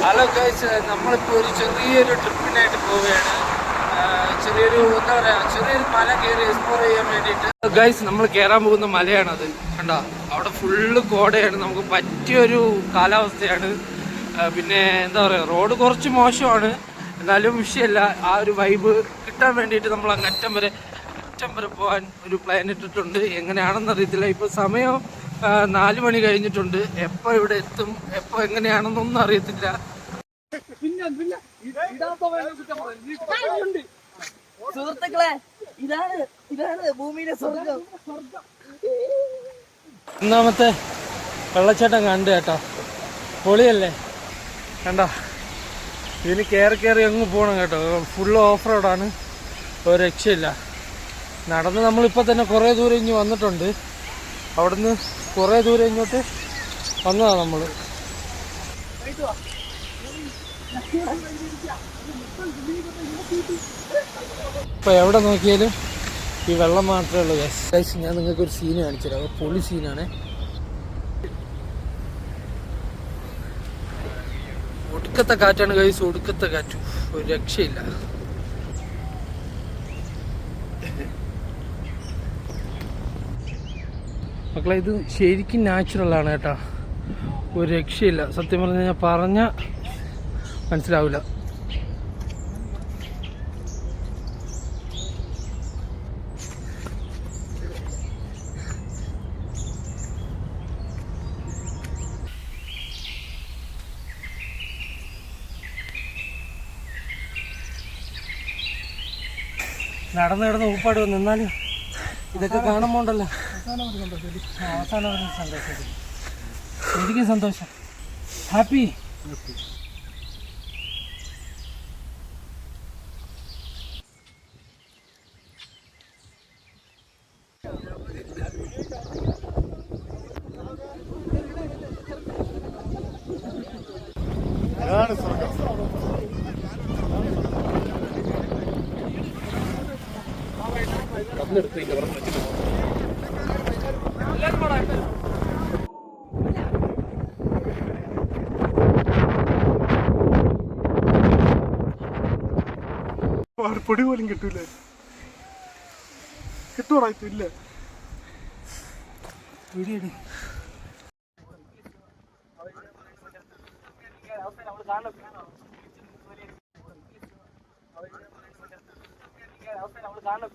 Hello guys, നമ്മളിപ്പോൾ ഒരു ചെറിയൊരു ട്രിപ്പിനായിട്ട് പോവുകയാണ്. ചെറിയൊരു മല കയറി എക്സ്പ്ലോർ ചെയ്യാൻ വേണ്ടിയിട്ട്. ഗൈസ്, നമ്മൾ കയറാൻ പോകുന്ന മലയാണത്. കണ്ടോ, അവിടെ ഫുള്ള് കോടയാണ്. നമുക്ക് പറ്റിയൊരു കാലാവസ്ഥയാണ്. പിന്നെ എന്താ പറയുക, റോഡ് കുറച്ച് മോശമാണ്, എന്നാലും വിഷയമല്ല. ആ ഒരു വൈബ് കിട്ടാൻ വേണ്ടിയിട്ട് നമ്മൾ അങ്ങ് അറ്റം വരെ പോകാൻ ഒരു പ്ലാൻ ഇട്ടിട്ടുണ്ട്. എങ്ങനെയാണെന്ന് അറിയത്തില്ല. ഇപ്പോൾ സമയം 4 മണി കഴിഞ്ഞിട്ടുണ്ട്. എപ്പോൾ ഇവിടെ എത്തും, എപ്പോൾ എങ്ങനെയാണെന്നൊന്നും അറിയത്തില്ല. സുഹൃത്തുക്കളെ, ഇതാണ് ഭൂമിയിലെ സ്വർഗം. ഒന്നാമത്തെ വെള്ളച്ചാട്ടം കണ്ടു കേട്ടോ, പൊളിയല്ലേ? കണ്ടോ, ഇതിന് കയറി അങ്ങ് പോകണം കേട്ടോ. ഫുള്ള് ഓഫ് റോഡാണ്, ഒരു രക്ഷയില്ല. നടന്ന് നമ്മളിപ്പോൾ തന്നെ കുറേ ദൂരം ഇങ്ങ് വന്നിട്ടുണ്ട്. അവിടുന്ന് കുറേ ദൂരം ഇങ്ങോട്ട് വന്നതാണ് നമ്മൾ. ഇപ്പോൾ എവിടെ നോക്കിയാലും ഈ വെള്ളം മാത്രമേ ഉള്ളൂ. ഗൈസ്, ഞാൻ നിങ്ങൾക്കൊരു സീന് കാണിച്ചു തരാം. അത് പൊളി സീനാണ്. ഒടുക്കത്തെ കാറ്റാണ് ഗൈസ്, ഒടുക്കത്തെ കാറ്റ്. ഒരു രക്ഷയില്ല. മക്കളെ, ഇത് ശരിക്കും നാച്ചുറലാണ് കേട്ടോ. ഒരു രക്ഷയില്ല. സത്യം പറഞ്ഞു കഴിഞ്ഞാൽ പറഞ്ഞാൽ മനസ്സിലാവില്ല. നടന്ന് ഊപ്പാട് വന്നു. എന്നാലും ഇതൊക്കെ കാണുമ്പോണ്ടല്ലോ അവസാനം ഒരു സന്തോഷം. എനിക്കും സന്തോഷം, ഹാപ്പി. പൊടി പോലും കിട്ടൂല. കിട്ടൂടാ, ഇല്ല. അവസ്ഥ